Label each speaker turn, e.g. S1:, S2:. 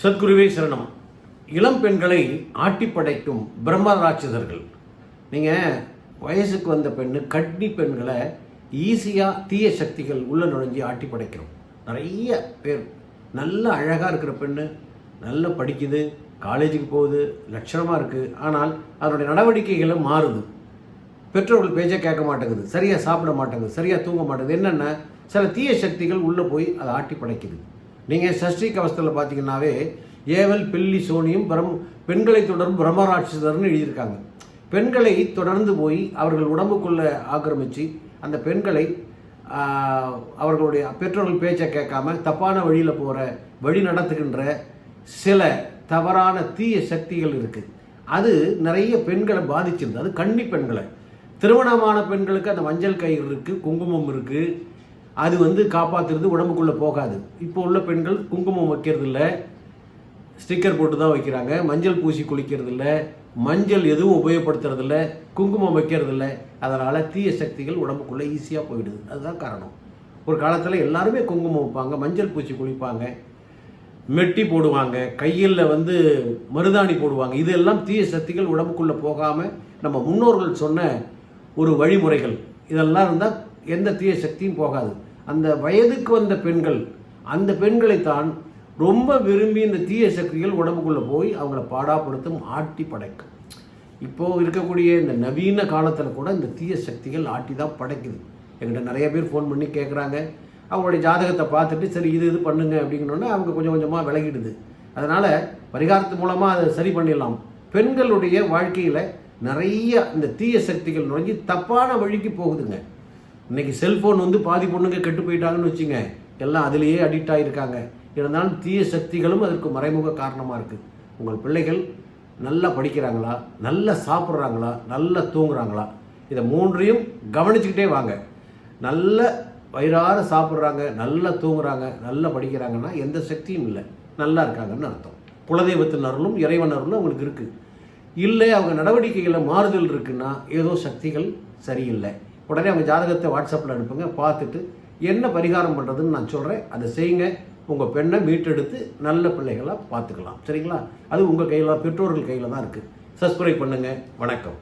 S1: சத்குருவே சரணம். இளம் பெண்களை ஆட்டி படைக்கும் பிரம்ம ராட்சதர்கள். நீங்கள் வயசுக்கு வந்த பெண்ணு கன்னி பெண்களை ஈஸியாக தீய சக்திகள் உள்ள நுழைஞ்சி ஆட்டி படைக்கிறோம். நிறைய பேர் நல்ல அழகாக இருக்கிற பெண்ணு, நல்லா படிக்குது, காலேஜுக்கு போகுது, லட்சணமாக இருக்குது. ஆனால் அதனுடைய நடவடிக்கைகளும் மாறுது. பெற்றோர்கள் பேச்சை கேட்க மாட்டேங்குது, சரியாக சாப்பிட மாட்டேங்குது, சரியாக தூங்க மாட்டேங்குது. என்னென்ன சில தீய சக்திகள் உள்ளே போய் அதை ஆட்டி படைக்குது. நீங்கள் சஷ்டி கவசத்தில் பார்த்தீங்கன்னாவே ஏவல் பில்லி சோனியும் பெண்களை தொடர்பு பிரம்மராட்சதர்னு எழுதியிருக்காங்க. பெண்களை தொடர்ந்து போய் அவர்கள் உடம்புக்குள்ளே ஆக்கிரமித்து அந்த பெண்களை அவர்களுடைய பெற்றோர்கள் பேச்சை கேட்காம தப்பான வழியில் போகிற வழி நடத்துகின்ற சில தவறான தீய சக்திகள் இருக்குது. அது நிறைய பெண்களை பாதிச்சிருது. அது கன்னி பெண்களை. திருமணமான பெண்களுக்கு அந்த மஞ்சள் கயிறு இருக்குது, குங்குமம் இருக்குது, அது காப்பாற்றுறது, உடம்புக்குள்ளே போகாது. இப்போ உள்ள பெண்கள் குங்குமம் வைக்கிறது இல்லை, ஸ்டிக்கர் போட்டு தான் வைக்கிறாங்க. மஞ்சள் பூசி குளிக்கிறது இல்லை, மஞ்சள் எதுவும் உபயோகப்படுத்துறது இல்லை, குங்குமம் வைக்கிறது இல்லை. அதனால் தீய சக்திகள் உடம்புக்குள்ளே ஈஸியாக போயிடுது. அதுதான் காரணம். ஒரு காலத்தில் எல்லாருமே குங்குமம் வைப்பாங்க, மஞ்சள் பூசி குளிப்பாங்க, மெட்டி போடுவாங்க, கையில் மருதாணி போடுவாங்க. இதெல்லாம் தீய சக்திகள் உடம்புக்குள்ளே போகாமல் நம்ம முன்னோர்கள் சொன்ன ஒரு வழிமுறைகள். இதெல்லாம் இருந்தால் எந்த தீய சக்தியும் போகாது. அந்த வயதுக்கு வந்த பெண்கள், அந்த பெண்களைத்தான் ரொம்ப விரும்பி இந்த தீய சக்திகள் உடம்புக்குள்ளே போய் அவங்கள பாடாப்படுத்தும், ஆட்டி படைக்கும். இப்போது இருக்கக்கூடிய இந்த நவீன காலத்தில் கூட இந்த தீய சக்திகள் ஆட்டி தான் படைக்குது. என்கிட்ட நிறைய பேர் ஃபோன் பண்ணி கேட்குறாங்க. அவங்களுடைய ஜாதகத்தை பார்த்துட்டு சரி இது பண்ணுங்க அப்படிங்கணுன்னா அவங்க கொஞ்சம் கொஞ்சமாக விலகிடுது. அதனால் பரிகாரத்து மூலமாக அதை சரி பண்ணிடலாம். பெண்களுடைய வாழ்க்கையில் நிறைய இந்த தீய சக்திகள் நுழைஞ்சி தப்பான வழிக்கு போகுதுங்க. இன்றைக்கி செல்ஃபோன் பாதி பொண்ணுங்க கெட்டு போயிட்டாங்கன்னு வச்சுங்க, எல்லாம் அதிலேயே அடிக்ட் ஆகியிருக்காங்க. இருந்தாலும் தீய சக்திகளும் அதற்கு மறைமுக காரணமாக இருக்குது. உங்கள் பிள்ளைகள் நல்லா படிக்கிறாங்களா, நல்லா சாப்பிட்றாங்களா, நல்லா தூங்குறாங்களா, இதை மூன்றையும் கவனிச்சுக்கிட்டே வாங்க. நல்ல வயிறார சாப்பிட்றாங்க, நல்லா தூங்குறாங்க, நல்லா படிக்கிறாங்கன்னா எந்த சக்தியும் இல்லை, நல்லா இருக்காங்கன்னு அர்த்தம். குலதெய்வத்தின் அருளும் இறைவன் அருளும் அவங்களுக்கு இருக்குது. இல்லை அவங்க நடவடிக்கைகளில் மாறுதல் இருக்குன்னா ஏதோ சக்திகள் சரியில்லை. உடனே அவங்க ஜாதகத்தை வாட்ஸ்அப்பில் அனுப்புங்க, பார்த்துட்டு என்ன பரிகாரம் பண்ணுறதுன்னு நான் சொல்கிறேன். அதை செய்யுங்க. உங்கள் பெண்ணை மீட்டெடுத்து நல்ல பிள்ளைகளாக பார்த்துக்கலாம். சரிங்களா? அது உங்கள் கையில், பெற்றோர்கள் கையில் தான் இருக்குது. சப்ஸ்கிரைப் பண்ணுங்கள். வணக்கம்.